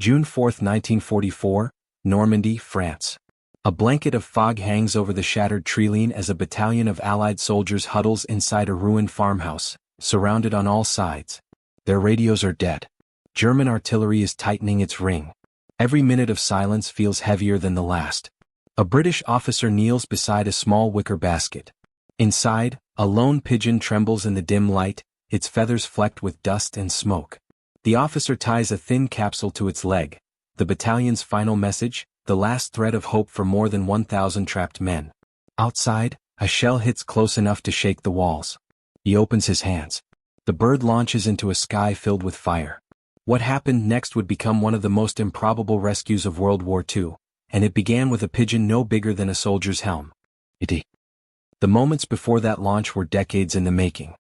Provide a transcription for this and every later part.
June 4, 1944, Normandy, France. A blanket of fog hangs over the shattered treeline as a battalion of Allied soldiers huddles inside a ruined farmhouse, surrounded on all sides. Their radios are dead. German artillery is tightening its ring. Every minute of silence feels heavier than the last. A British officer kneels beside a small wicker basket. Inside, a lone pigeon trembles in the dim light, its feathers flecked with dust and smoke. The officer ties a thin capsule to its leg. The battalion's final message, the last thread of hope for more than 1,000 trapped men. Outside, a shell hits close enough to shake the walls. He opens his hands. The bird launches into a sky filled with fire. What happened next would become one of the most improbable rescues of World War II, and it began with a pigeon no bigger than a soldier's helm. The moments before that launch were decades in the making.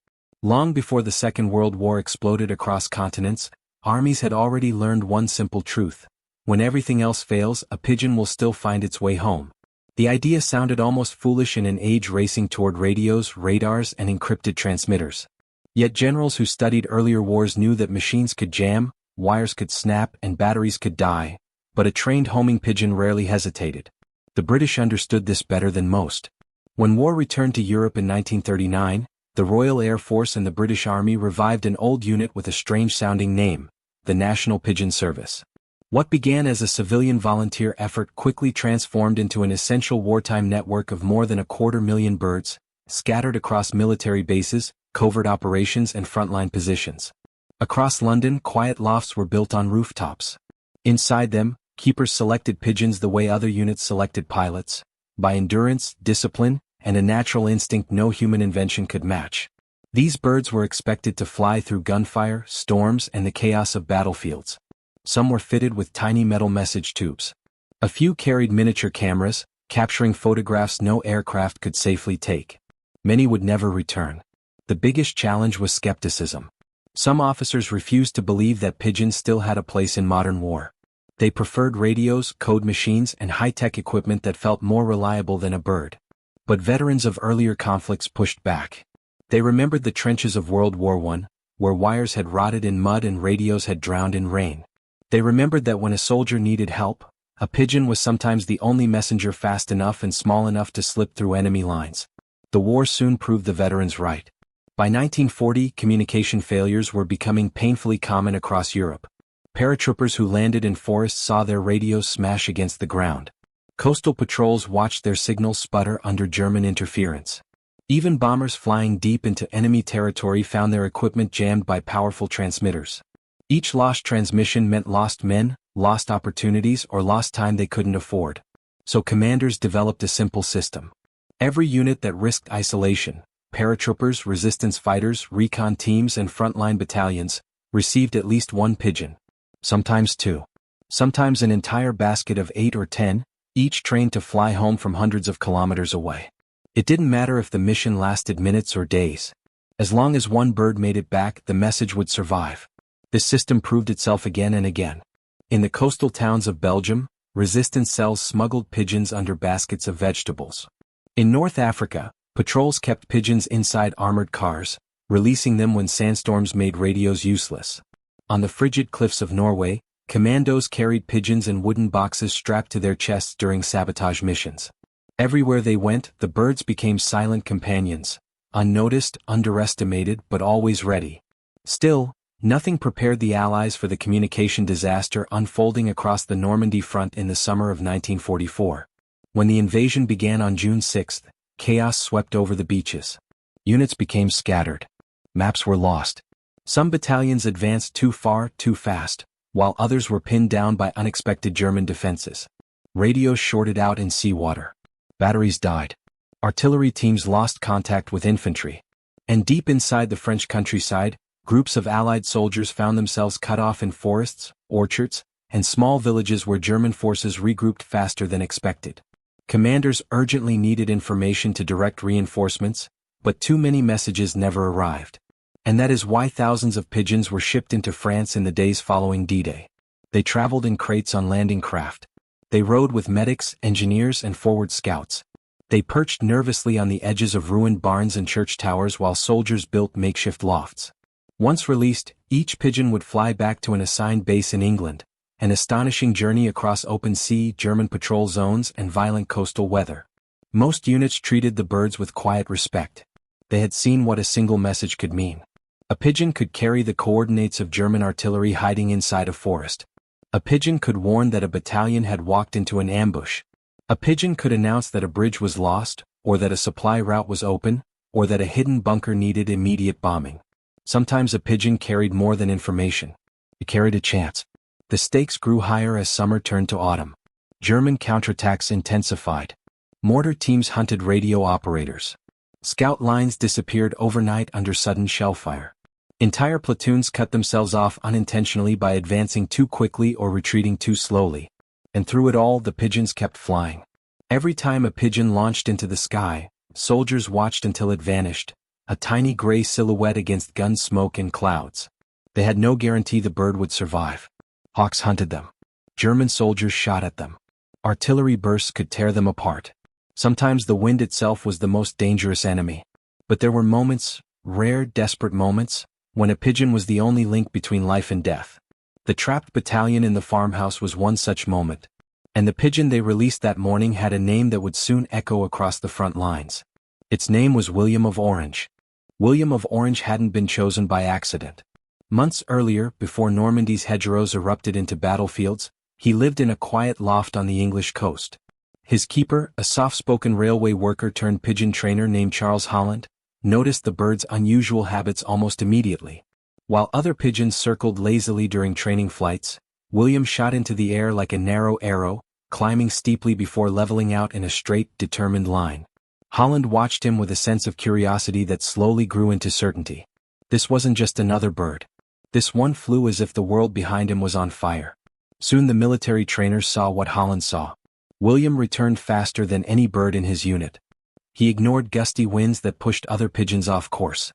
Long before the Second World War exploded across continents, armies had already learned one simple truth. When everything else fails, a pigeon will still find its way home. The idea sounded almost foolish in an age racing toward radios, radars, and encrypted transmitters. Yet generals who studied earlier wars knew that machines could jam, wires could snap, and batteries could die, but a trained homing pigeon rarely hesitated. The British understood this better than most. When war returned to Europe in 1939, the Royal Air Force and the British Army revived an old unit with a strange-sounding name, the National Pigeon Service. What began as a civilian volunteer effort quickly transformed into an essential wartime network of more than 250,000 birds, scattered across military bases, covert operations, and frontline positions. Across London, quiet lofts were built on rooftops. Inside them, keepers selected pigeons the way other units selected pilots, by endurance, discipline, and a natural instinct no human invention could match. These birds were expected to fly through gunfire, storms, and the chaos of battlefields. Some were fitted with tiny metal message tubes. A few carried miniature cameras, capturing photographs no aircraft could safely take. Many would never return. The biggest challenge was skepticism. Some officers refused to believe that pigeons still had a place in modern war. They preferred radios, code machines, and high-tech equipment that felt more reliable than a bird. But veterans of earlier conflicts pushed back. They remembered the trenches of World War I, where wires had rotted in mud and radios had drowned in rain. They remembered that when a soldier needed help, a pigeon was sometimes the only messenger fast enough and small enough to slip through enemy lines. The war soon proved the veterans right. By 1940, communication failures were becoming painfully common across Europe. Paratroopers who landed in forests saw their radios smash against the ground. Coastal patrols watched their signals sputter under German interference. Even bombers flying deep into enemy territory found their equipment jammed by powerful transmitters. Each lost transmission meant lost men, lost opportunities, or lost time they couldn't afford. So commanders developed a simple system. Every unit that risked isolation, paratroopers, resistance fighters, recon teams, and frontline battalions, received at least one pigeon. Sometimes two. Sometimes an entire basket of 8 or 10, each trained to fly home from hundreds of kilometers away. It didn't matter if the mission lasted minutes or days. As long as one bird made it back, the message would survive. This system proved itself again and again. In the coastal towns of Belgium, resistance cells smuggled pigeons under baskets of vegetables. In North Africa, patrols kept pigeons inside armored cars, releasing them when sandstorms made radios useless. On the frigid cliffs of Norway, commandos carried pigeons in wooden boxes strapped to their chests during sabotage missions. Everywhere they went, the birds became silent companions, unnoticed, underestimated, but always ready. Still, nothing prepared the Allies for the communication disaster unfolding across the Normandy front in the summer of 1944. When the invasion began on June 6, chaos swept over the beaches. Units became scattered. Maps were lost. Some battalions advanced too far, too fast, while others were pinned down by unexpected German defenses. Radios shorted out in seawater. Batteries died. Artillery teams lost contact with infantry. And deep inside the French countryside, groups of Allied soldiers found themselves cut off in forests, orchards, and small villages where German forces regrouped faster than expected. Commanders urgently needed information to direct reinforcements, but too many messages never arrived. And that is why thousands of pigeons were shipped into France in the days following D-Day. They traveled in crates on landing craft. They rode with medics, engineers, and forward scouts. They perched nervously on the edges of ruined barns and church towers while soldiers built makeshift lofts. Once released, each pigeon would fly back to an assigned base in England, an astonishing journey across open sea, German patrol zones, and violent coastal weather. Most units treated the birds with quiet respect. They had seen what a single message could mean. A pigeon could carry the coordinates of German artillery hiding inside a forest. A pigeon could warn that a battalion had walked into an ambush. A pigeon could announce that a bridge was lost, or that a supply route was open, or that a hidden bunker needed immediate bombing. Sometimes a pigeon carried more than information. It carried a chance. The stakes grew higher as summer turned to autumn. German counterattacks intensified. Mortar teams hunted radio operators. Scout lines disappeared overnight under sudden shellfire. Entire platoons cut themselves off unintentionally by advancing too quickly or retreating too slowly. And through it all, the pigeons kept flying. Every time a pigeon launched into the sky, soldiers watched until it vanished, a tiny gray silhouette against gun smoke and clouds. They had no guarantee the bird would survive. Hawks hunted them. German soldiers shot at them. Artillery bursts could tear them apart. Sometimes the wind itself was the most dangerous enemy. But there were moments, rare, desperate moments, when a pigeon was the only link between life and death. The trapped battalion in the farmhouse was one such moment. And the pigeon they released that morning had a name that would soon echo across the front lines. Its name was William of Orange. William of Orange hadn't been chosen by accident. Months earlier, before Normandy's hedgerows erupted into battlefields, he lived in a quiet loft on the English coast. His keeper, a soft-spoken railway worker turned pigeon trainer named Charles Holland, noticed the bird's unusual habits almost immediately. While other pigeons circled lazily during training flights, William shot into the air like a narrow arrow, climbing steeply before leveling out in a straight, determined line. Holland watched him with a sense of curiosity that slowly grew into certainty. This wasn't just another bird. This one flew as if the world behind him was on fire. Soon the military trainers saw what Holland saw. William returned faster than any bird in his unit. He ignored gusty winds that pushed other pigeons off course.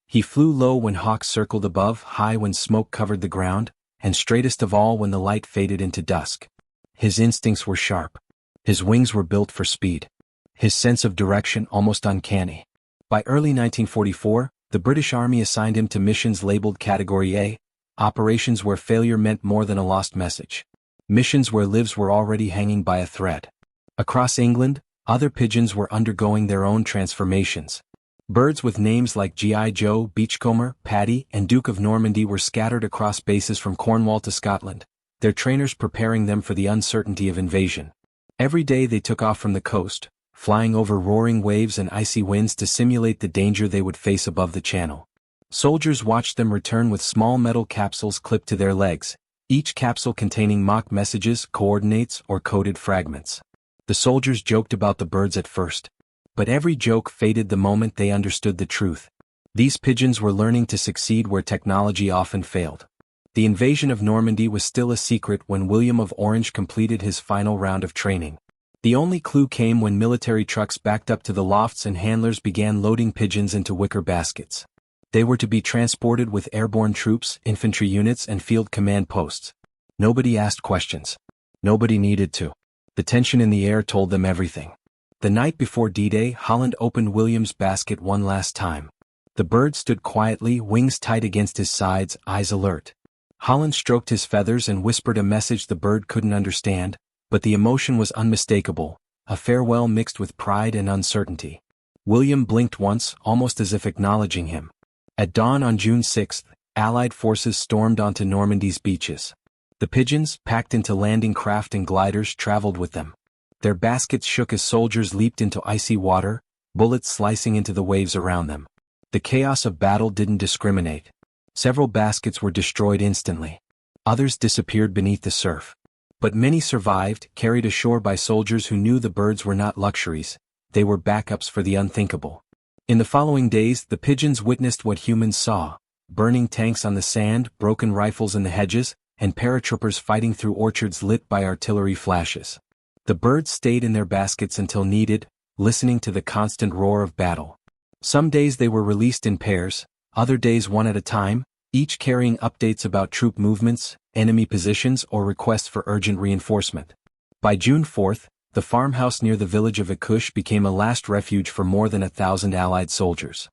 He flew low when hawks circled above, high when smoke covered the ground, and straightest of all when the light faded into dusk. His instincts were sharp. His wings were built for speed. His sense of direction almost uncanny. By early 1944, the British Army assigned him to missions labeled Category A, operations where failure meant more than a lost message. Missions where lives were already hanging by a thread. Across England, other pigeons were undergoing their own transformations. Birds with names like G.I. Joe, Beachcomber, Paddy, and Duke of Normandy were scattered across bases from Cornwall to Scotland, their trainers preparing them for the uncertainty of invasion. Every day they took off from the coast, flying over roaring waves and icy winds to simulate the danger they would face above the channel. Soldiers watched them return with small metal capsules clipped to their legs, each capsule containing mock messages, coordinates, or coded fragments. The soldiers joked about the birds at first. But every joke faded the moment they understood the truth. These pigeons were learning to succeed where technology often failed. The invasion of Normandy was still a secret when William of Orange completed his final round of training. The only clue came when military trucks backed up to the lofts and handlers began loading pigeons into wicker baskets. They were to be transported with airborne troops, infantry units, and field command posts. Nobody asked questions. Nobody needed to. The tension in the air told them everything. The night before D-Day, Holland opened William's basket one last time. The bird stood quietly, wings tight against his sides, eyes alert. Holland stroked his feathers and whispered a message the bird couldn't understand, but the emotion was unmistakable, a farewell mixed with pride and uncertainty. William blinked once, almost as if acknowledging him. At dawn on June 6, Allied forces stormed onto Normandy's beaches. The pigeons, packed into landing craft and gliders, traveled with them. Their baskets shook as soldiers leaped into icy water, bullets slicing into the waves around them. The chaos of battle didn't discriminate. Several baskets were destroyed instantly. Others disappeared beneath the surf. But many survived, carried ashore by soldiers who knew the birds were not luxuries, they were backups for the unthinkable. In the following days, the pigeons witnessed what humans saw: burning tanks on the sand, broken rifles in the hedges, and paratroopers fighting through orchards lit by artillery flashes. The birds stayed in their baskets until needed, listening to the constant roar of battle. Some days they were released in pairs, other days one at a time, each carrying updates about troop movements, enemy positions, or requests for urgent reinforcement. By June 4th, the farmhouse near the village of Ikush became a last refuge for more than 1,000 Allied soldiers.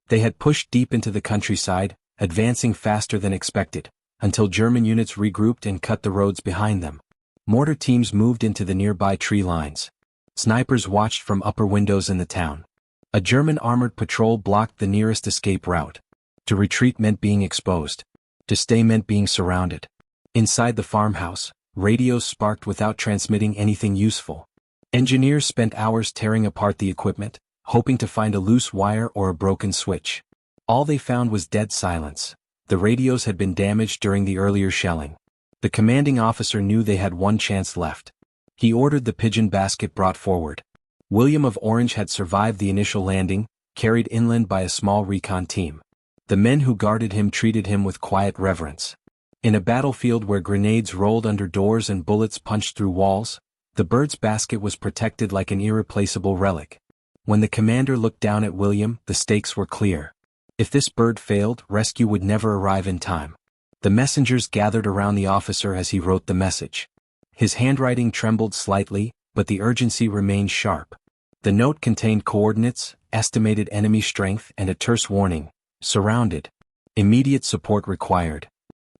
They had pushed deep into the countryside, advancing faster than expected, until German units regrouped and cut the roads behind them. Mortar teams moved into the nearby tree lines. Snipers watched from upper windows in the town. A German armored patrol blocked the nearest escape route. To retreat meant being exposed. To stay meant being surrounded. Inside the farmhouse, radios sparked without transmitting anything useful. Engineers spent hours tearing apart the equipment, hoping to find a loose wire or a broken switch. All they found was dead silence. The radios had been damaged during the earlier shelling. The commanding officer knew they had one chance left. He ordered the pigeon basket brought forward. William of Orange had survived the initial landing, carried inland by a small recon team. The men who guarded him treated him with quiet reverence. In a battlefield where grenades rolled under doors and bullets punched through walls, the bird's basket was protected like an irreplaceable relic. When the commander looked down at William, the stakes were clear. If this bird failed, rescue would never arrive in time. The messengers gathered around the officer as he wrote the message. His handwriting trembled slightly, but the urgency remained sharp. The note contained coordinates, estimated enemy strength, and a terse warning: surrounded. Immediate support required.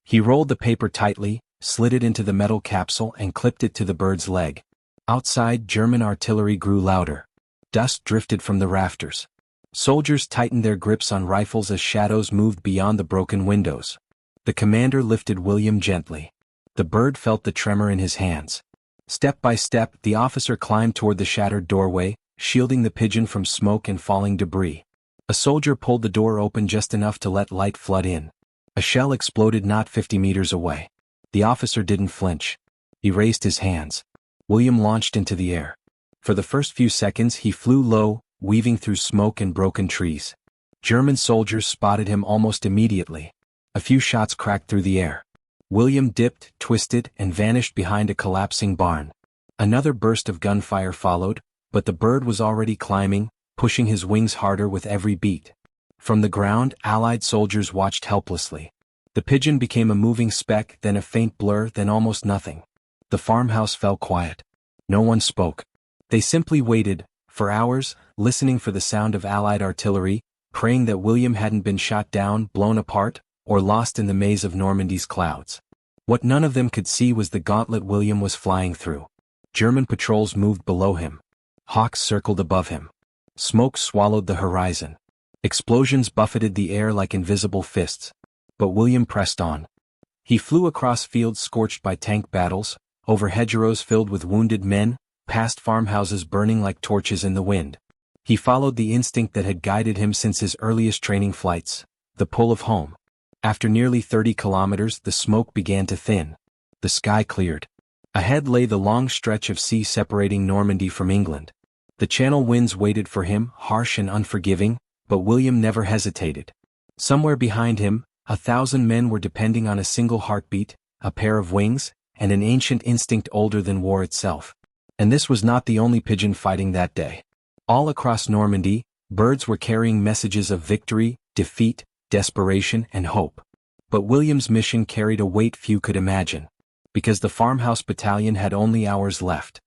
He rolled the paper tightly, slid it into the metal capsule and clipped it to the bird's leg. Outside, German artillery grew louder. Dust drifted from the rafters. Soldiers tightened their grips on rifles as shadows moved beyond the broken windows. The commander lifted William gently. The bird felt the tremor in his hands. Step by step, the officer climbed toward the shattered doorway, shielding the pigeon from smoke and falling debris. A soldier pulled the door open just enough to let light flood in. A shell exploded not 50 meters away. The officer didn't flinch. He raised his hands. William launched into the air. For the first few seconds he flew low, weaving through smoke and broken trees. German soldiers spotted him almost immediately. A few shots cracked through the air. William dipped, twisted, and vanished behind a collapsing barn. Another burst of gunfire followed, but the bird was already climbing, pushing his wings harder with every beat. From the ground, Allied soldiers watched helplessly. The pigeon became a moving speck, then a faint blur, then almost nothing. The farmhouse fell quiet. No one spoke. They simply waited, for hours, listening for the sound of Allied artillery, praying that William hadn't been shot down, blown apart, or lost in the maze of Normandy's clouds. What none of them could see was the gauntlet William was flying through. German patrols moved below him. Hawks circled above him. Smoke swallowed the horizon. Explosions buffeted the air like invisible fists. But William pressed on. He flew across fields scorched by tank battles, over hedgerows filled with wounded men, past farmhouses burning like torches in the wind. He followed the instinct that had guided him since his earliest training flights, the pull of home. After nearly 30 kilometers, the smoke began to thin. The sky cleared. Ahead lay the long stretch of sea separating Normandy from England. The Channel winds waited for him, harsh and unforgiving, but William never hesitated. Somewhere behind him, 1,000 men were depending on a single heartbeat, a pair of wings, and an ancient instinct older than war itself. And this was not the only pigeon fighting that day. All across Normandy, birds were carrying messages of victory, defeat, desperation, and hope. But William's mission carried a weight few could imagine. Because the farmhouse battalion had only hours left.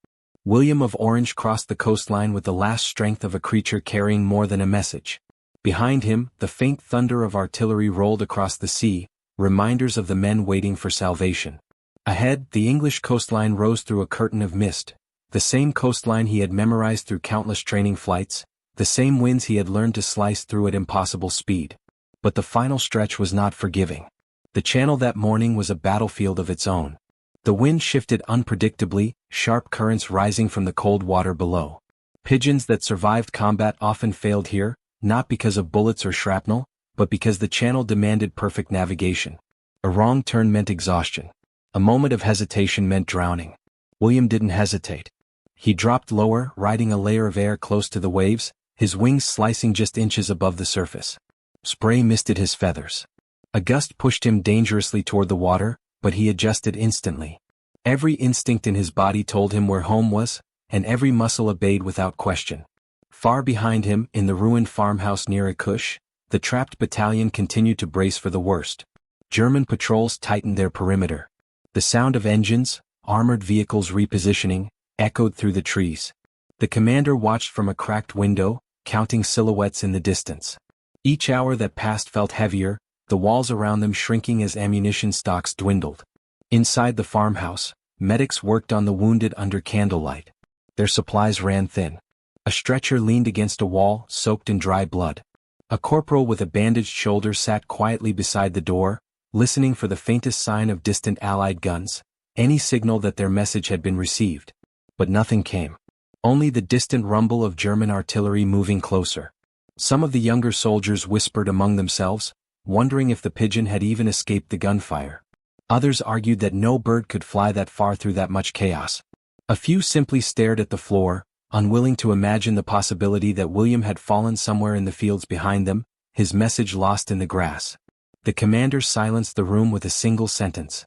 William of Orange crossed the coastline with the last strength of a creature carrying more than a message. Behind him, the faint thunder of artillery rolled across the sea, reminders of the men waiting for salvation. Ahead, the English coastline rose through a curtain of mist, the same coastline he had memorized through countless training flights, the same winds he had learned to slice through at impossible speed. But the final stretch was not forgiving. The Channel that morning was a battlefield of its own. The wind shifted unpredictably, sharp currents rising from the cold water below. Pigeons that survived combat often failed here, not because of bullets or shrapnel, but because the Channel demanded perfect navigation. A wrong turn meant exhaustion. A moment of hesitation meant drowning. William didn't hesitate. He dropped lower, riding a layer of air close to the waves, his wings slicing just inches above the surface. Spray misted his feathers. A gust pushed him dangerously toward the water, but he adjusted instantly. Every instinct in his body told him where home was, and every muscle obeyed without question. Far behind him, in the ruined farmhouse near Akush, the trapped battalion continued to brace for the worst. German patrols tightened their perimeter. The sound of engines, armored vehicles repositioning, echoed through the trees. The commander watched from a cracked window, counting silhouettes in the distance. Each hour that passed felt heavier, the walls around them shrinking as ammunition stocks dwindled. Inside the farmhouse, medics worked on the wounded under candlelight. Their supplies ran thin. A stretcher leaned against a wall, soaked in dry blood. A corporal with a bandaged shoulder sat quietly beside the door, listening for the faintest sign of distant Allied guns, any signal that their message had been received. But nothing came. Only the distant rumble of German artillery moving closer. Some of the younger soldiers whispered among themselves, wondering if the Pigeon had even escaped the gunfire. Others argued that no bird could fly that far through that much chaos. A few simply stared at the floor, unwilling to imagine the possibility that William had fallen somewhere in the fields behind them, his message lost in the grass. The commander silenced the room with a single sentence.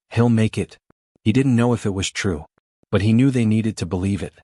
"He'll make it." He didn't know if it was true, but he knew they needed to believe it.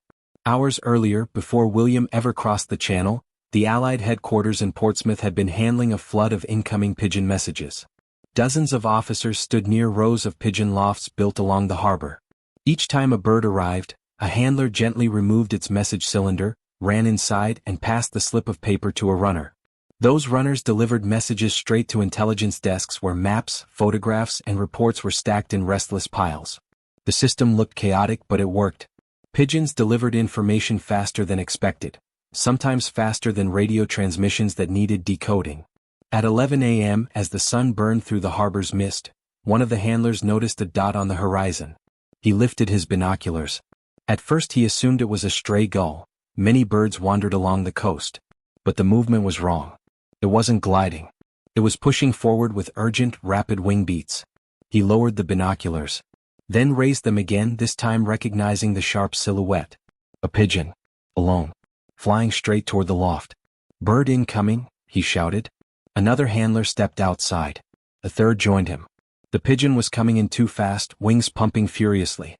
Hours earlier, before William ever crossed the channel, the Allied headquarters in Portsmouth had been handling a flood of incoming Pigeon messages. Dozens of officers stood near rows of pigeon lofts built along the harbor. Each time a bird arrived, a handler gently removed its message cylinder, ran inside and passed the slip of paper to a runner. Those runners delivered messages straight to intelligence desks where maps, photographs, and reports were stacked in restless piles. The system looked chaotic, but it worked. Pigeons delivered information faster than expected, sometimes faster than radio transmissions that needed decoding. At 11 a.m., as the sun burned through the harbor's mist, one of the handlers noticed a dot on the horizon. He lifted his binoculars. At first he assumed it was a stray gull. Many birds wandered along the coast. But the movement was wrong. It wasn't gliding. It was pushing forward with urgent, rapid wing beats. He lowered the binoculars, then raised them again, this time recognizing the sharp silhouette. A pigeon. Alone. Flying straight toward the loft. "Bird incoming," he shouted. Another handler stepped outside. A third joined him. The pigeon was coming in too fast, wings pumping furiously.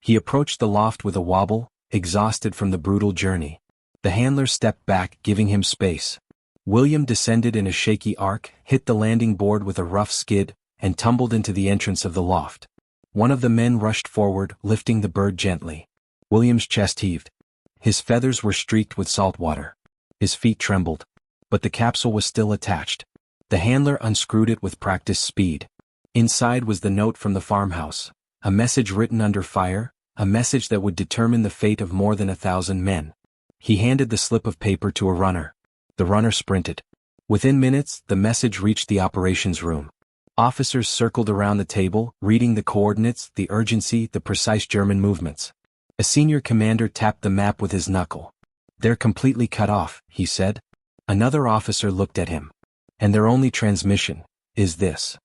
He approached the loft with a wobble, exhausted from the brutal journey. The handler stepped back, giving him space. William descended in a shaky arc, hit the landing board with a rough skid, and tumbled into the entrance of the loft. One of the men rushed forward, lifting the bird gently. William's chest heaved. His feathers were streaked with salt water. His feet trembled. But the capsule was still attached. The handler unscrewed it with practiced speed. Inside was the note from the farmhouse, a message written under fire, a message that would determine the fate of more than 1,000 men. He handed the slip of paper to a runner. The runner sprinted. Within minutes, the message reached the operations room. Officers circled around the table, reading the coordinates, the urgency, the precise German movements. A senior commander tapped the map with his knuckle. "They're completely cut off," he said. Another officer looked at him. "And their only transmission is this."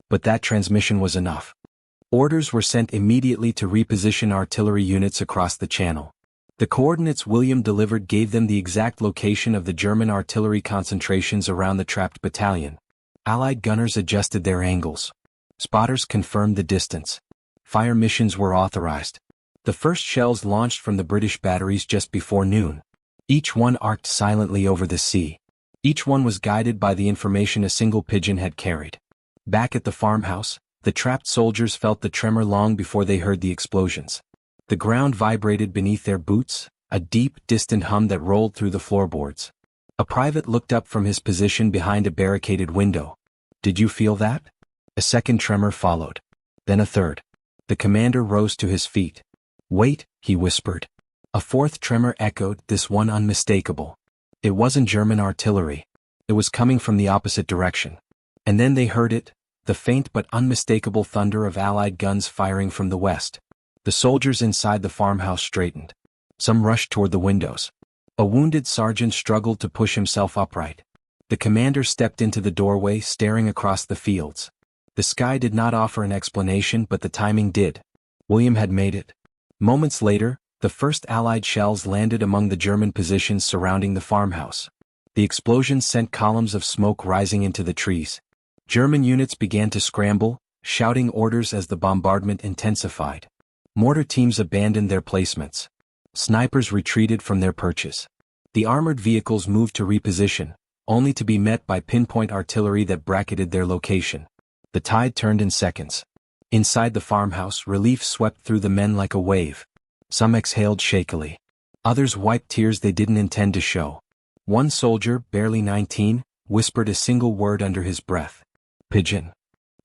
But that transmission was enough. Orders were sent immediately to reposition artillery units across the channel. The coordinates William delivered gave them the exact location of the German artillery concentrations around the trapped battalion. Allied gunners adjusted their angles. Spotters confirmed the distance. Fire missions were authorized. The first shells launched from the British batteries just before noon. Each one arced silently over the sea. Each one was guided by the information a single pigeon had carried. Back at the farmhouse, the trapped soldiers felt the tremor long before they heard the explosions. The ground vibrated beneath their boots, a deep, distant hum that rolled through the floorboards. A private looked up from his position behind a barricaded window. "Did you feel that?" A second tremor followed. Then a third. The commander rose to his feet. "Wait," he whispered. A fourth tremor echoed, this one unmistakable. It wasn't German artillery. It was coming from the opposite direction. And then they heard it, the faint but unmistakable thunder of Allied guns firing from the west. The soldiers inside the farmhouse straightened. Some rushed toward the windows. A wounded sergeant struggled to push himself upright. The commander stepped into the doorway, staring across the fields. The sky did not offer an explanation, but the timing did. William had made it. Moments later, the first Allied shells landed among the German positions surrounding the farmhouse. The explosions sent columns of smoke rising into the trees. German units began to scramble, shouting orders as the bombardment intensified. Mortar teams abandoned their placements. Snipers retreated from their perches. The armored vehicles moved to reposition, only to be met by pinpoint artillery that bracketed their location. The tide turned in seconds. Inside the farmhouse, relief swept through the men like a wave. Some exhaled shakily. Others wiped tears they didn't intend to show. One soldier, barely 19, whispered a single word under his breath. Pigeon.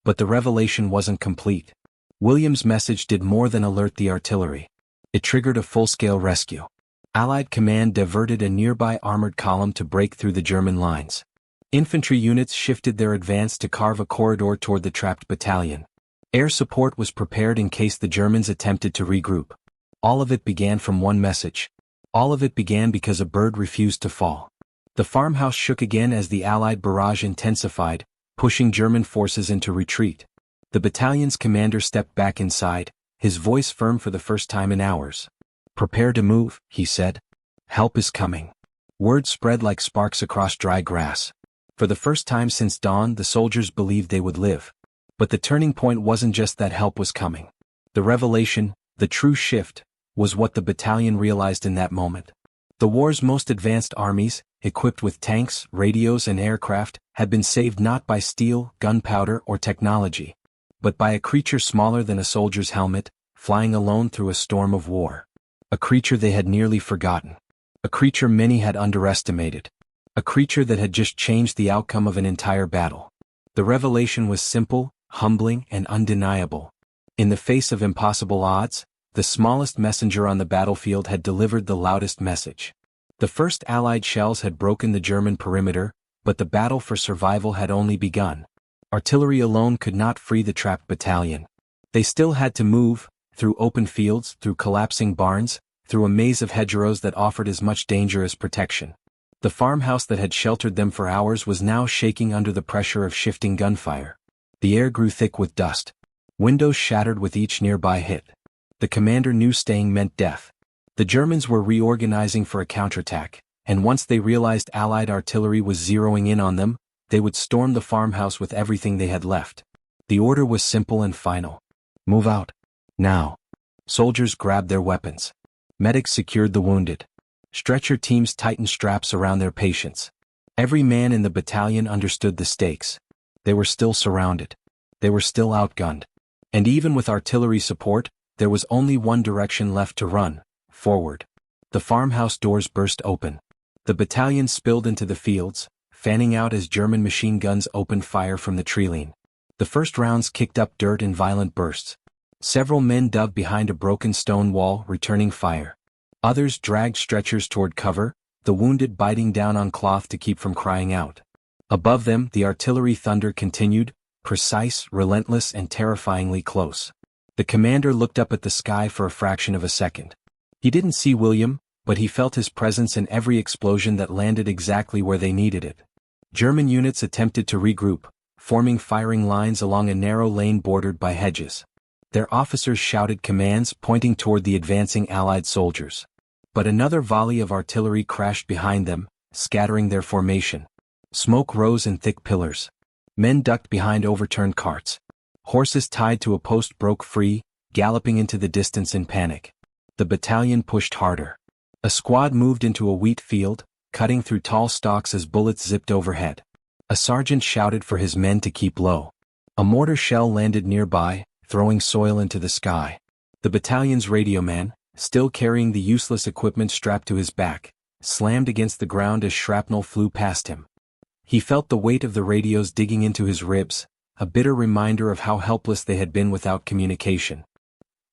But the revelation wasn't complete. William's message did more than alert the artillery. It triggered a full-scale rescue. Allied command diverted a nearby armored column to break through the German lines. Infantry units shifted their advance to carve a corridor toward the trapped battalion. Air support was prepared in case the Germans attempted to regroup. All of it began from one message. All of it began because a bird refused to fall. The farmhouse shook again as the Allied barrage intensified, pushing German forces into retreat. The battalion's commander stepped back inside, his voice firm for the first time in hours. "Prepare to move," he said. "Help is coming." Word spread like sparks across dry grass. For the first time since dawn, the soldiers believed they would live. But the turning point wasn't just that help was coming. The revelation, the true shift, was what the battalion realized in that moment. The war's most advanced armies, equipped with tanks, radios and aircraft, had been saved not by steel, gunpowder or technology, but by a creature smaller than a soldier's helmet, flying alone through a storm of war. A creature they had nearly forgotten. A creature many had underestimated. A creature that had just changed the outcome of an entire battle. The revelation was simple, humbling, and undeniable. In the face of impossible odds, the smallest messenger on the battlefield had delivered the loudest message. The first Allied shells had broken the German perimeter, but the battle for survival had only begun. Artillery alone could not free the trapped battalion. They still had to move, through open fields, through collapsing barns, through a maze of hedgerows that offered as much danger as protection. The farmhouse that had sheltered them for hours was now shaking under the pressure of shifting gunfire. The air grew thick with dust. Windows shattered with each nearby hit. The commander knew staying meant death. The Germans were reorganizing for a counterattack, and once they realized Allied artillery was zeroing in on them, they would storm the farmhouse with everything they had left. The order was simple and final. Move out. Now. Soldiers grabbed their weapons. Medics secured the wounded. Stretcher teams tightened straps around their patients. Every man in the battalion understood the stakes. They were still surrounded. They were still outgunned. And even with artillery support, there was only one direction left to run: forward. The farmhouse doors burst open. The battalion spilled into the fields, fanning out as German machine guns opened fire from the treeline. The first rounds kicked up dirt in violent bursts. Several men dug behind a broken stone wall, returning fire. Others dragged stretchers toward cover, the wounded biting down on cloth to keep from crying out. Above them, the artillery thunder continued, precise, relentless, and terrifyingly close. The commander looked up at the sky for a fraction of a second. He didn't see William, but he felt his presence in every explosion that landed exactly where they needed it. German units attempted to regroup, forming firing lines along a narrow lane bordered by hedges. Their officers shouted commands, pointing toward the advancing Allied soldiers. But another volley of artillery crashed behind them, scattering their formation. Smoke rose in thick pillars. Men ducked behind overturned carts. Horses tied to a post broke free, galloping into the distance in panic. The battalion pushed harder. A squad moved into a wheat field, cutting through tall stalks as bullets zipped overhead. A sergeant shouted for his men to keep low. A mortar shell landed nearby, throwing soil into the sky. The battalion's radio man, still carrying the useless equipment strapped to his back, slammed against the ground as shrapnel flew past him. He felt the weight of the radios digging into his ribs, a bitter reminder of how helpless they had been without communication.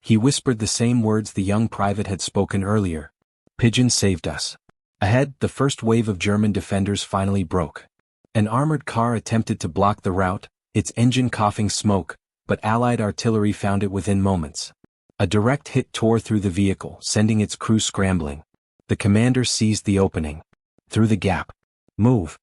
He whispered the same words the young private had spoken earlier. "Pigeons saved us." Ahead, the first wave of German defenders finally broke. An armored car attempted to block the route, its engine coughing smoke, but Allied artillery found it within moments. A direct hit tore through the vehicle, sending its crew scrambling. The commander seized the opening. Through the gap. Move.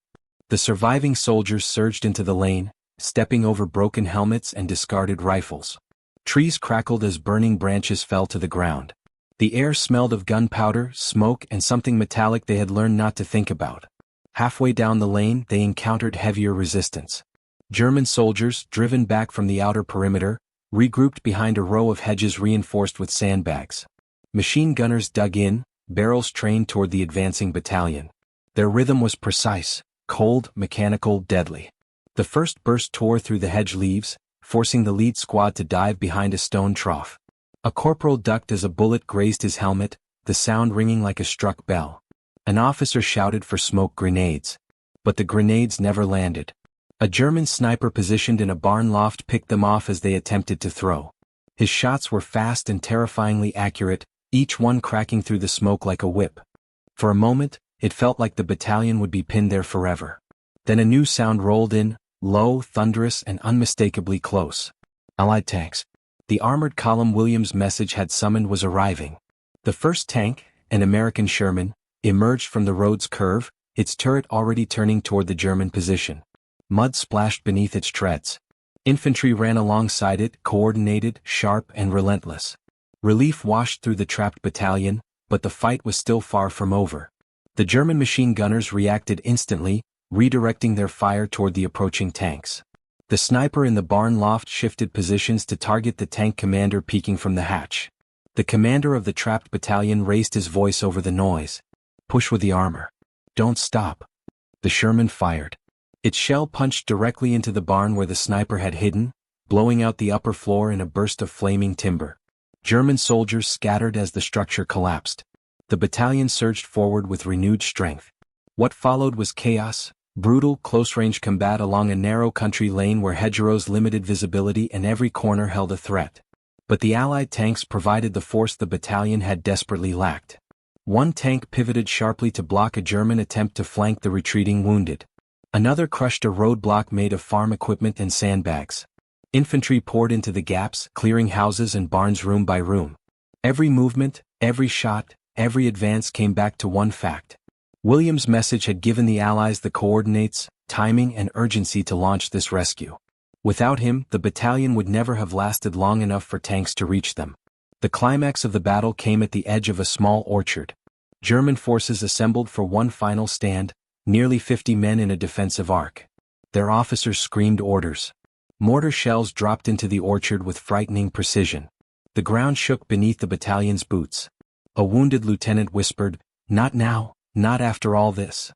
The surviving soldiers surged into the lane, stepping over broken helmets and discarded rifles. Trees crackled as burning branches fell to the ground. The air smelled of gunpowder, smoke, and something metallic they had learned not to think about. Halfway down the lane, they encountered heavier resistance. German soldiers, driven back from the outer perimeter, regrouped behind a row of hedges reinforced with sandbags. Machine gunners dug in, barrels trained toward the advancing battalion. Their rhythm was precise, cold, mechanical, deadly. The first burst tore through the hedge leaves, forcing the lead squad to dive behind a stone trough. A corporal ducked as a bullet grazed his helmet, the sound ringing like a struck bell. An officer shouted for smoke grenades. But the grenades never landed. A German sniper positioned in a barn loft picked them off as they attempted to throw. His shots were fast and terrifyingly accurate, each one cracking through the smoke like a whip. For a moment, it felt like the battalion would be pinned there forever. Then a new sound rolled in, low, thunderous, and unmistakably close. Allied tanks. The armored column Williams' message had summoned was arriving. The first tank, an American Sherman, emerged from the road's curve, its turret already turning toward the German position. Mud splashed beneath its treads. Infantry ran alongside it, coordinated, sharp, and relentless. Relief washed through the trapped battalion, but the fight was still far from over. The German machine gunners reacted instantly, redirecting their fire toward the approaching tanks. The sniper in the barn loft shifted positions to target the tank commander peeking from the hatch. The commander of the trapped battalion raised his voice over the noise. "Push with the armor. Don't stop." The Sherman fired. Its shell punched directly into the barn where the sniper had hidden, blowing out the upper floor in a burst of flaming timber. German soldiers scattered as the structure collapsed. The battalion surged forward with renewed strength. What followed was chaos, brutal close-range combat along a narrow country lane where hedgerows limited visibility and every corner held a threat. But the Allied tanks provided the force the battalion had desperately lacked. One tank pivoted sharply to block a German attempt to flank the retreating wounded. Another crushed a roadblock made of farm equipment and sandbags. Infantry poured into the gaps, clearing houses and barns room by room. Every movement, every shot, every advance came back to one fact. Williams' message had given the Allies the coordinates, timing, and urgency to launch this rescue. Without him, the battalion would never have lasted long enough for tanks to reach them. The climax of the battle came at the edge of a small orchard. German forces assembled for one final stand, nearly 50 men in a defensive arc. Their officers screamed orders. Mortar shells dropped into the orchard with frightening precision. The ground shook beneath the battalion's boots. A wounded lieutenant whispered, "Not now, not after all this."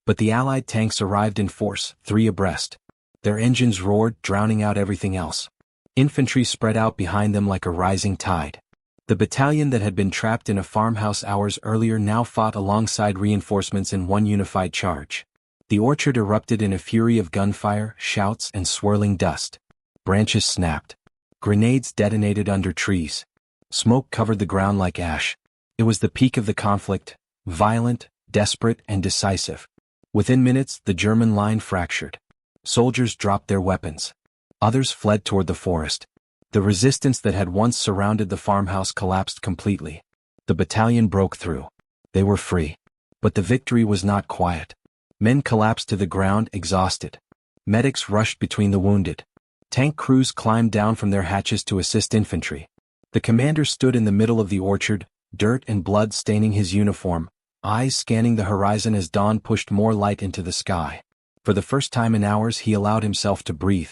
But the Allied tanks arrived in force, 3 abreast. Their engines roared, drowning out everything else. Infantry spread out behind them like a rising tide. The battalion that had been trapped in a farmhouse hours earlier now fought alongside reinforcements in one unified charge. The orchard erupted in a fury of gunfire, shouts, and swirling dust. Branches snapped. Grenades detonated under trees. Smoke covered the ground like ash. It was the peak of the conflict, violent, desperate, and decisive. Within minutes, the German line fractured. Soldiers dropped their weapons. Others fled toward the forest. The resistance that had once surrounded the farmhouse collapsed completely. The battalion broke through. They were free. But the victory was not quiet. Men collapsed to the ground, exhausted. Medics rushed between the wounded. Tank crews climbed down from their hatches to assist infantry. The commander stood in the middle of the orchard, dirt and blood staining his uniform, eyes scanning the horizon as dawn pushed more light into the sky. For the first time in hours he allowed himself to breathe.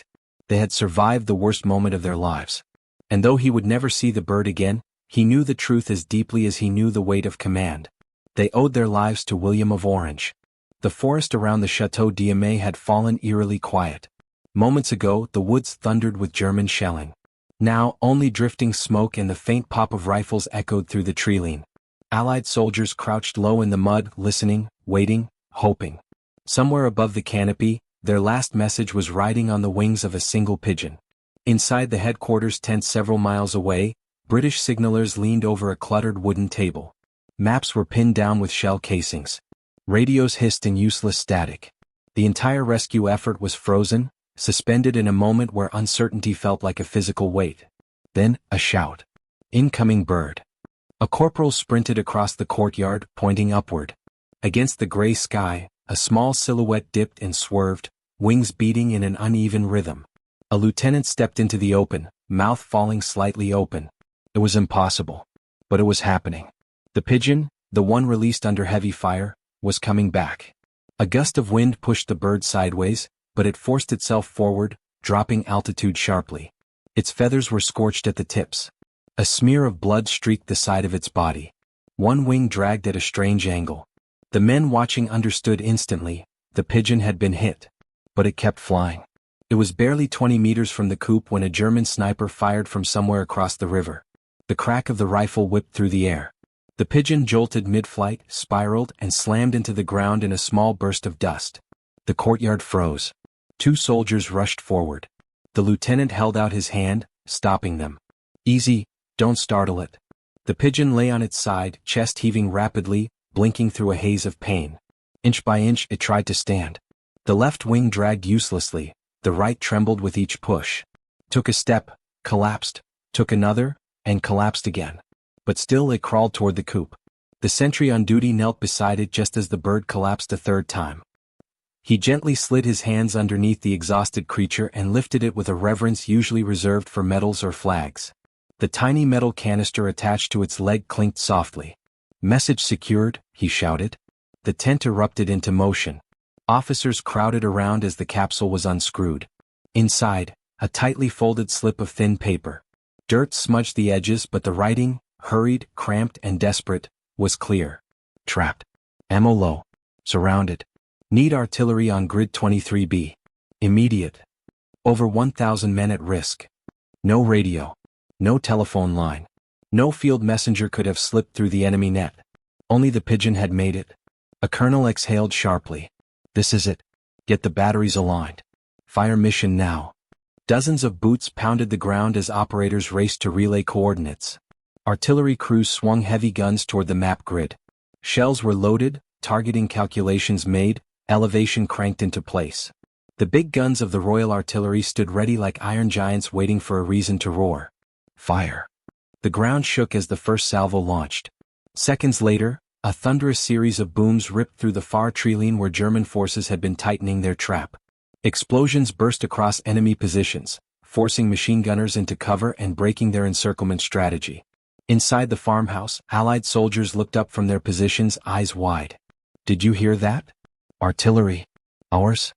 They had survived the worst moment of their lives. And though he would never see the bird again, he knew the truth as deeply as he knew the weight of command. They owed their lives to William of Orange. The forest around the Chateau d'Amay had fallen eerily quiet. Moments ago, the woods thundered with German shelling. Now, only drifting smoke and the faint pop of rifles echoed through the treeline. Allied soldiers crouched low in the mud, listening, waiting, hoping. Somewhere above the canopy, their last message was riding on the wings of a single pigeon. Inside the headquarters tent several miles away, British signalers leaned over a cluttered wooden table. Maps were pinned down with shell casings. Radios hissed in useless static. The entire rescue effort was frozen, suspended in a moment where uncertainty felt like a physical weight. Then, a shout. "Incoming bird." A corporal sprinted across the courtyard, pointing upward. Against the gray sky, a small silhouette dipped and swerved, wings beating in an uneven rhythm. A lieutenant stepped into the open, mouth falling slightly open. It was impossible. But it was happening. The pigeon, the one released under heavy fire, was coming back. A gust of wind pushed the bird sideways, but it forced itself forward, dropping altitude sharply. Its feathers were scorched at the tips. A smear of blood streaked the side of its body. One wing dragged at a strange angle. The men watching understood instantly, the pigeon had been hit. But it kept flying. It was barely 20 meters from the coop when a German sniper fired from somewhere across the river. The crack of the rifle whipped through the air. The pigeon jolted mid-flight, spiraled, and slammed into the ground in a small burst of dust. The courtyard froze. Two soldiers rushed forward. The lieutenant held out his hand, stopping them. "Easy, don't startle it." The pigeon lay on its side, chest heaving rapidly, blinking through a haze of pain. Inch by inch it tried to stand. The left wing dragged uselessly, the right trembled with each push. Took a step, collapsed, took another, and collapsed again. But still it crawled toward the coop. The sentry on duty knelt beside it just as the bird collapsed a third time. He gently slid his hands underneath the exhausted creature and lifted it with a reverence usually reserved for medals or flags. The tiny metal canister attached to its leg clinked softly. "Message secured," he shouted. The tent erupted into motion. Officers crowded around as the capsule was unscrewed. Inside, a tightly folded slip of thin paper. Dirt smudged the edges, but the writing, hurried, cramped, and desperate, was clear. "Trapped. Ammo low. Surrounded. Need artillery on grid 23B. Immediate. Over 1,000 men at risk. No radio. No telephone line. No field messenger could have slipped through the enemy net. Only the pigeon had made it." A colonel exhaled sharply. "This is it. Get the batteries aligned. Fire mission now." Dozens of boots pounded the ground as operators raced to relay coordinates. Artillery crews swung heavy guns toward the map grid. Shells were loaded, targeting calculations made, elevation cranked into place. The big guns of the Royal Artillery stood ready like iron giants waiting for a reason to roar. Fire. The ground shook as the first salvo launched. Seconds later, a thunderous series of booms ripped through the far treeline where German forces had been tightening their trap. Explosions burst across enemy positions, forcing machine gunners into cover and breaking their encirclement strategy. Inside the farmhouse, Allied soldiers looked up from their positions, eyes wide. "Did you hear that? Artillery. Ours?"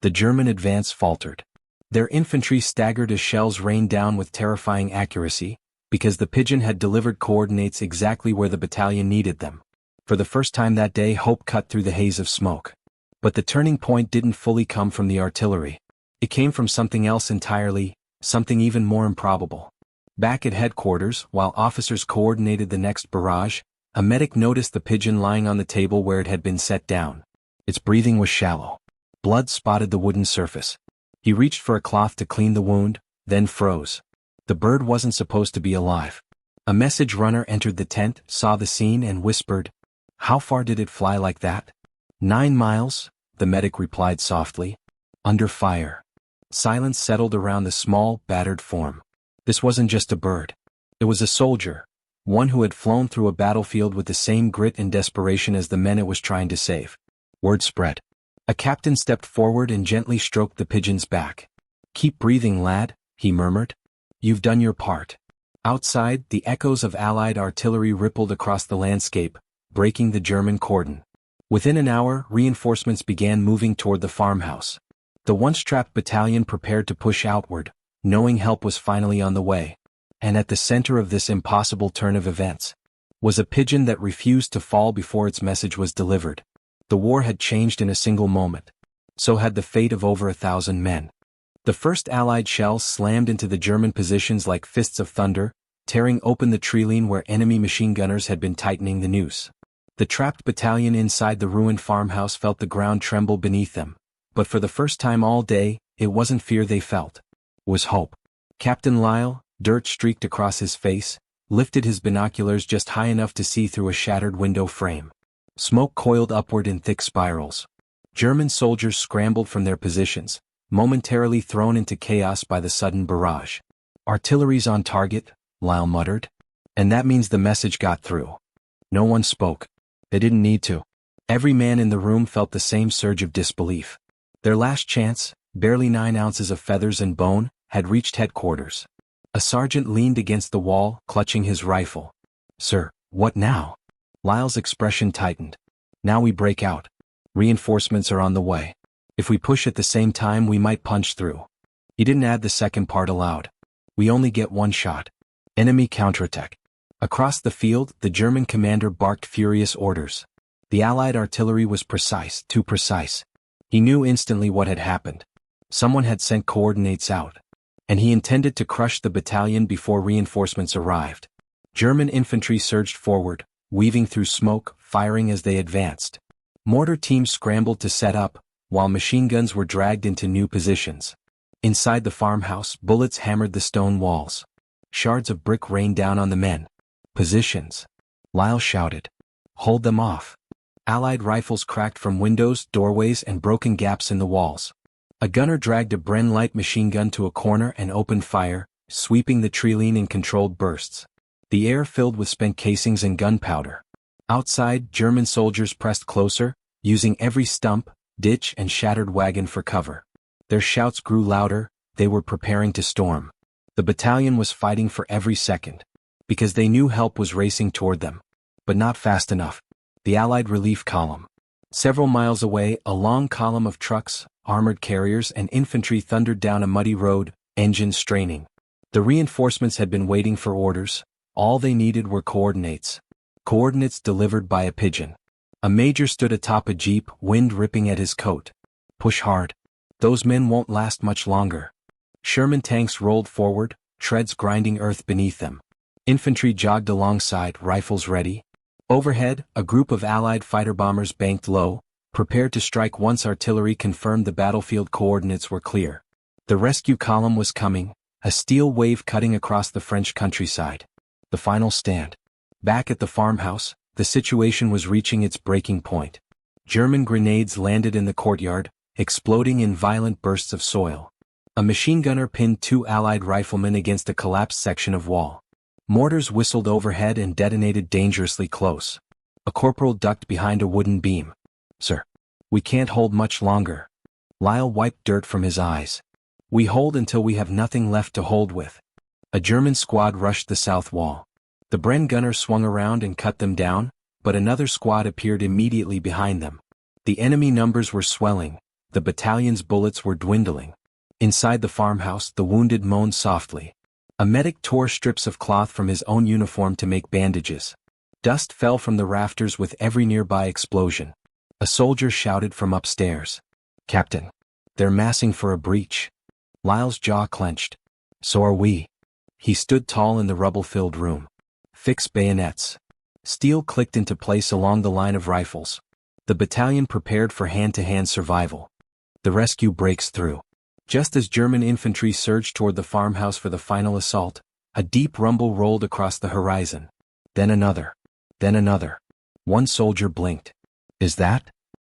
The German advance faltered. Their infantry staggered as shells rained down with terrifying accuracy, because the pigeon had delivered coordinates exactly where the battalion needed them. For the first time that day, hope cut through the haze of smoke. But the turning point didn't fully come from the artillery. It came from something else entirely, something even more improbable. Back at headquarters, while officers coordinated the next barrage, a medic noticed the pigeon lying on the table where it had been set down. Its breathing was shallow. Blood spotted the wooden surface. He reached for a cloth to clean the wound, then froze. The bird wasn't supposed to be alive. A message runner entered the tent, saw the scene, and whispered, "How far did it fly like that?" 9 miles, the medic replied softly. "Under fire." Silence settled around the small, battered form. This wasn't just a bird. It was a soldier, one who had flown through a battlefield with the same grit and desperation as the men it was trying to save. Word spread. A captain stepped forward and gently stroked the pigeon's back. "Keep breathing, lad," he murmured. "You've done your part." Outside, the echoes of Allied artillery rippled across the landscape, breaking the German cordon. Within an hour, reinforcements began moving toward the farmhouse. The once-trapped battalion prepared to push outward, knowing help was finally on the way. And at the center of this impossible turn of events was a pigeon that refused to fall before its message was delivered. The war had changed in a single moment. So had the fate of over 1,000 men. The first Allied shells slammed into the German positions like fists of thunder, tearing open the treeline where enemy machine gunners had been tightening the noose. The trapped battalion inside the ruined farmhouse felt the ground tremble beneath them, but for the first time all day, it wasn't fear they felt. It was hope. Captain Lyle, dirt streaked across his face, lifted his binoculars just high enough to see through a shattered window frame. Smoke coiled upward in thick spirals. German soldiers scrambled from their positions, momentarily thrown into chaos by the sudden barrage. "Artillery's on target," Lyle muttered. "And that means the message got through." No one spoke. They didn't need to. Every man in the room felt the same surge of disbelief. Their last chance, barely 9 ounces of feathers and bone, had reached headquarters. A sergeant leaned against the wall, clutching his rifle. "Sir, what now?" Lyle's expression tightened. "Now we break out. Reinforcements are on the way. If we push at the same time, we might punch through." He didn't add the second part aloud. "We only get one shot. Enemy counterattack." Across the field, the German commander barked furious orders. The Allied artillery was precise, too precise. He knew instantly what had happened. Someone had sent coordinates out. And he intended to crush the battalion before reinforcements arrived. German infantry surged forward, weaving through smoke, firing as they advanced. Mortar teams scrambled to set up, while machine guns were dragged into new positions. Inside the farmhouse, bullets hammered the stone walls. Shards of brick rained down on the men. Positions. Lyle shouted. Hold them off. Allied rifles cracked from windows, doorways, and broken gaps in the walls. A gunner dragged a Bren light machine gun to a corner and opened fire, sweeping the treeline in controlled bursts. The air filled with spent casings and gunpowder. Outside, German soldiers pressed closer, using every stump, ditch, and shattered wagon for cover. Their shouts grew louder, they were preparing to storm. The battalion was fighting for every second. Because they knew help was racing toward them. But not fast enough. The Allied relief column. Several miles away, a long column of trucks, armored carriers, and infantry thundered down a muddy road, engines straining. The reinforcements had been waiting for orders. All they needed were coordinates. Coordinates delivered by a pigeon. A major stood atop a jeep, wind ripping at his coat. Push hard. Those men won't last much longer. Sherman tanks rolled forward, treads grinding earth beneath them. Infantry jogged alongside, rifles ready. Overhead, a group of Allied fighter bombers banked low, prepared to strike once artillery confirmed the battlefield coordinates were clear. The rescue column was coming, a steel wave cutting across the French countryside. The final stand. Back at the farmhouse, the situation was reaching its breaking point. German grenades landed in the courtyard, exploding in violent bursts of soil. A machine gunner pinned 2 Allied riflemen against a collapsed section of wall. Mortars whistled overhead and detonated dangerously close. A corporal ducked behind a wooden beam. Sir, we can't hold much longer. Lyle wiped dirt from his eyes. We hold until we have nothing left to hold with. A German squad rushed the south wall. The Bren gunner swung around and cut them down, but another squad appeared immediately behind them. The enemy numbers were swelling, the battalion's bullets were dwindling. Inside the farmhouse, the wounded moaned softly. A medic tore strips of cloth from his own uniform to make bandages. Dust fell from the rafters with every nearby explosion. A soldier shouted from upstairs. Captain, they're massing for a breach. Lyle's jaw clenched. So are we. He stood tall in the rubble-filled room. Fix bayonets. Steel clicked into place along the line of rifles. The battalion prepared for hand-to-hand survival. The rescue breaks through. Just as German infantry surged toward the farmhouse for the final assault, a deep rumble rolled across the horizon. Then another. Then another. One soldier blinked. Is that?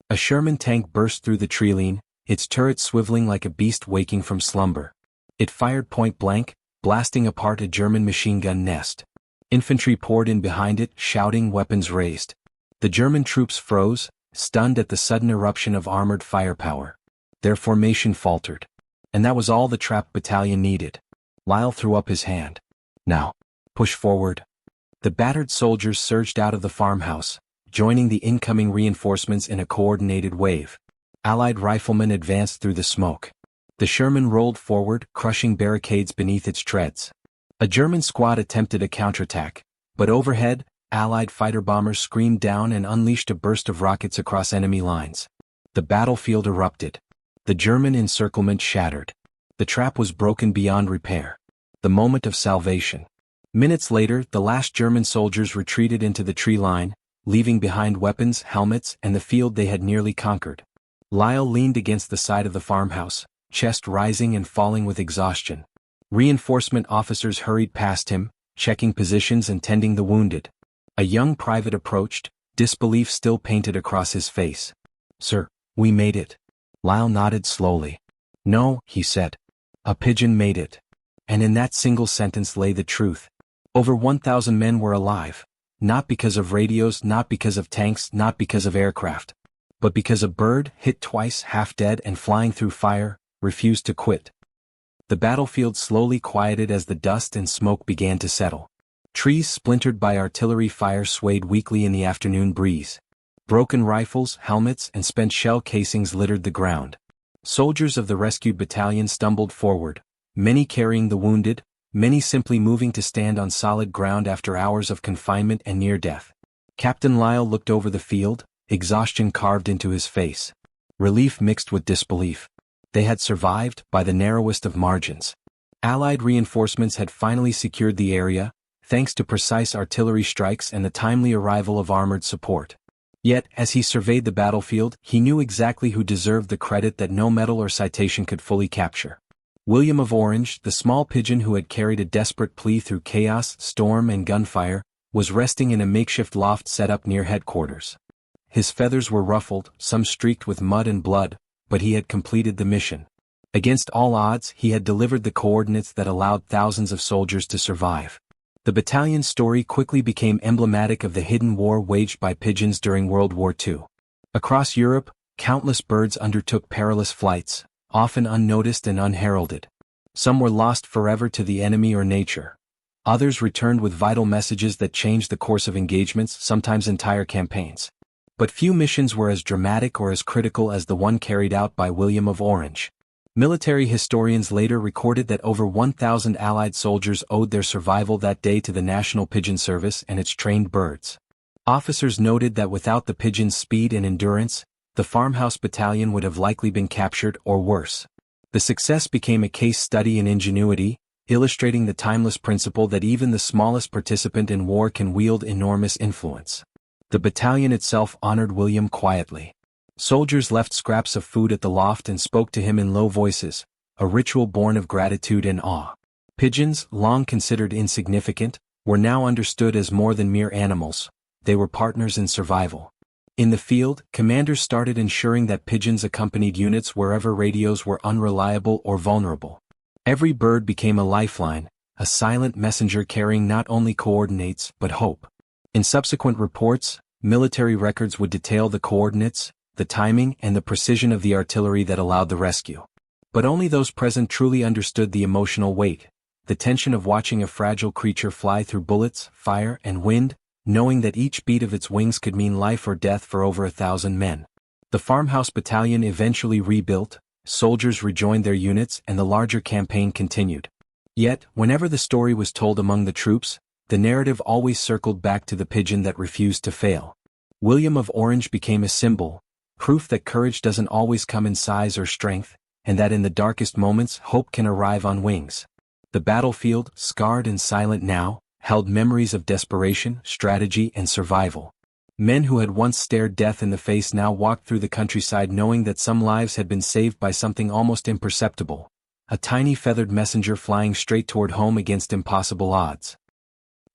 A Sherman tank burst through the treeline, its turret swiveling like a beast waking from slumber. It fired point blank, blasting apart a German machine gun nest. Infantry poured in behind it, shouting, weapons raised. The German troops froze, stunned at the sudden eruption of armored firepower. Their formation faltered. And that was all the trapped battalion needed. Lyle threw up his hand. Now, push forward. The battered soldiers surged out of the farmhouse, joining the incoming reinforcements in a coordinated wave. Allied riflemen advanced through the smoke. The Sherman rolled forward, crushing barricades beneath its treads. A German squad attempted a counterattack, but overhead, Allied fighter bombers screamed down and unleashed a burst of rockets across enemy lines. The battlefield erupted. The German encirclement shattered. The trap was broken beyond repair. The moment of salvation. Minutes later, the last German soldiers retreated into the tree line, leaving behind weapons, helmets, and the field they had nearly conquered. Lyle leaned against the side of the farmhouse, chest rising and falling with exhaustion. Reinforcement officers hurried past him, checking positions and tending the wounded. A young private approached, disbelief still painted across his face. Sir, we made it. Lyle nodded slowly. No, he said. A pigeon made it. And in that single sentence lay the truth. Over 1,000 men were alive. Not because of radios, not because of tanks, not because of aircraft. But because a bird, hit twice, half dead and flying through fire, refused to quit. The battlefield slowly quieted as the dust and smoke began to settle. Trees splintered by artillery fire swayed weakly in the afternoon breeze. Broken rifles, helmets, and spent shell casings littered the ground. Soldiers of the rescued battalion stumbled forward, many carrying the wounded, many simply moving to stand on solid ground after hours of confinement and near death. Captain Lyle looked over the field, exhaustion carved into his face. Relief mixed with disbelief. They had survived by the narrowest of margins. Allied reinforcements had finally secured the area, thanks to precise artillery strikes and the timely arrival of armored support. Yet, as he surveyed the battlefield, he knew exactly who deserved the credit that no medal or citation could fully capture. William of Orange, the small pigeon who had carried a desperate plea through chaos, storm and gunfire, was resting in a makeshift loft set up near headquarters. His feathers were ruffled, some streaked with mud and blood, but he had completed the mission. Against all odds, he had delivered the coordinates that allowed thousands of soldiers to survive. The battalion's story quickly became emblematic of the hidden war waged by pigeons during World War II. Across Europe, countless birds undertook perilous flights, often unnoticed and unheralded. Some were lost forever to the enemy or nature. Others returned with vital messages that changed the course of engagements, sometimes entire campaigns. But few missions were as dramatic or as critical as the one carried out by William of Orange. Military historians later recorded that over 1,000 Allied soldiers owed their survival that day to the National Pigeon Service and its trained birds. Officers noted that without the pigeons' speed and endurance, the farmhouse battalion would have likely been captured or worse. The success became a case study in ingenuity, illustrating the timeless principle that even the smallest participant in war can wield enormous influence. The battalion itself honored William quietly. Soldiers left scraps of food at the loft and spoke to him in low voices, a ritual born of gratitude and awe. Pigeons, long considered insignificant, were now understood as more than mere animals. They were partners in survival. In the field, commanders started ensuring that pigeons accompanied units wherever radios were unreliable or vulnerable. Every bird became a lifeline, a silent messenger carrying not only coordinates but hope. In subsequent reports, military records would detail the coordinates, the timing and the precision of the artillery that allowed the rescue. But only those present truly understood the emotional weight, the tension of watching a fragile creature fly through bullets, fire, and wind, knowing that each beat of its wings could mean life or death for over 1,000 men. The farmhouse battalion eventually rebuilt, soldiers rejoined their units and the larger campaign continued. Yet, whenever the story was told among the troops, the narrative always circled back to the pigeon that refused to fail. William of Orange became a symbol, proof that courage doesn't always come in size or strength, and that in the darkest moments hope can arrive on wings. The battlefield, scarred and silent now, held memories of desperation, strategy, and survival. Men who had once stared death in the face now walked through the countryside knowing that some lives had been saved by something almost imperceptible, a tiny feathered messenger flying straight toward home against impossible odds.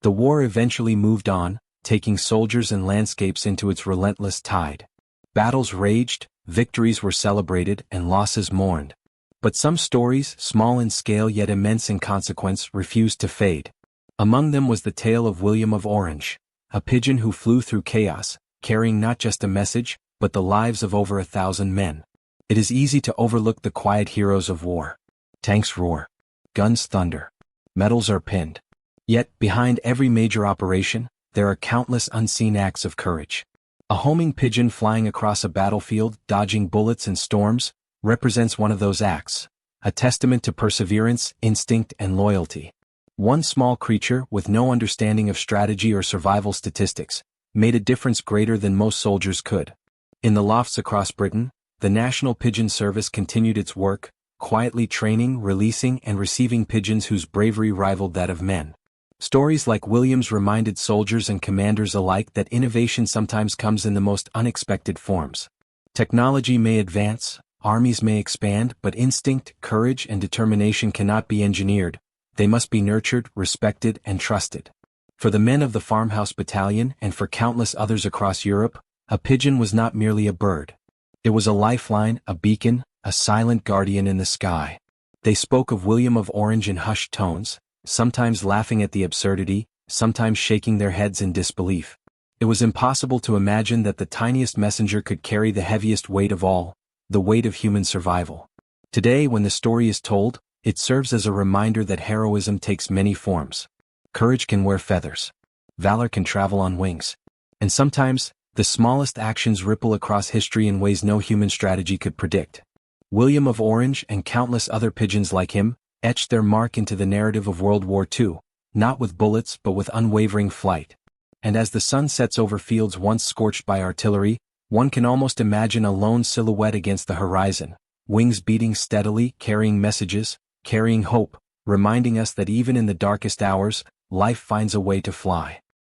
The war eventually moved on, taking soldiers and landscapes into its relentless tide. Battles raged, victories were celebrated, and losses mourned. But some stories, small in scale yet immense in consequence, refused to fade. Among them was the tale of William of Orange, a pigeon who flew through chaos, carrying not just a message, but the lives of over 1,000 men. It is easy to overlook the quiet heroes of war. Tanks roar. Guns thunder. Medals are pinned. Yet, behind every major operation, there are countless unseen acts of courage. A homing pigeon flying across a battlefield, dodging bullets and storms, represents one of those acts, a testament to perseverance, instinct, and loyalty. One small creature, with no understanding of strategy or survival statistics, made a difference greater than most soldiers could. In the lofts across Britain, the National Pigeon Service continued its work, quietly training, releasing, and receiving pigeons whose bravery rivaled that of men. Stories like William's reminded soldiers and commanders alike that innovation sometimes comes in the most unexpected forms. Technology may advance, armies may expand, but instinct, courage, and determination cannot be engineered. They must be nurtured, respected, and trusted. For the men of the farmhouse battalion and for countless others across Europe, a pigeon was not merely a bird. It was a lifeline, a beacon, a silent guardian in the sky. They spoke of William of Orange in hushed tones, sometimes laughing at the absurdity, sometimes shaking their heads in disbelief. It was impossible to imagine that the tiniest messenger could carry the heaviest weight of all, the weight of human survival. Today, when the story is told, it serves as a reminder that heroism takes many forms. Courage can wear feathers. Valor can travel on wings. And sometimes, the smallest actions ripple across history in ways no human strategy could predict. William of Orange and countless other pigeons like him etched their mark into the narrative of World War II, not with bullets but with unwavering flight. And as the sun sets over fields once scorched by artillery, one can almost imagine a lone silhouette against the horizon, wings beating steadily, carrying messages, carrying hope, reminding us that even in the darkest hours, life finds a way to fly.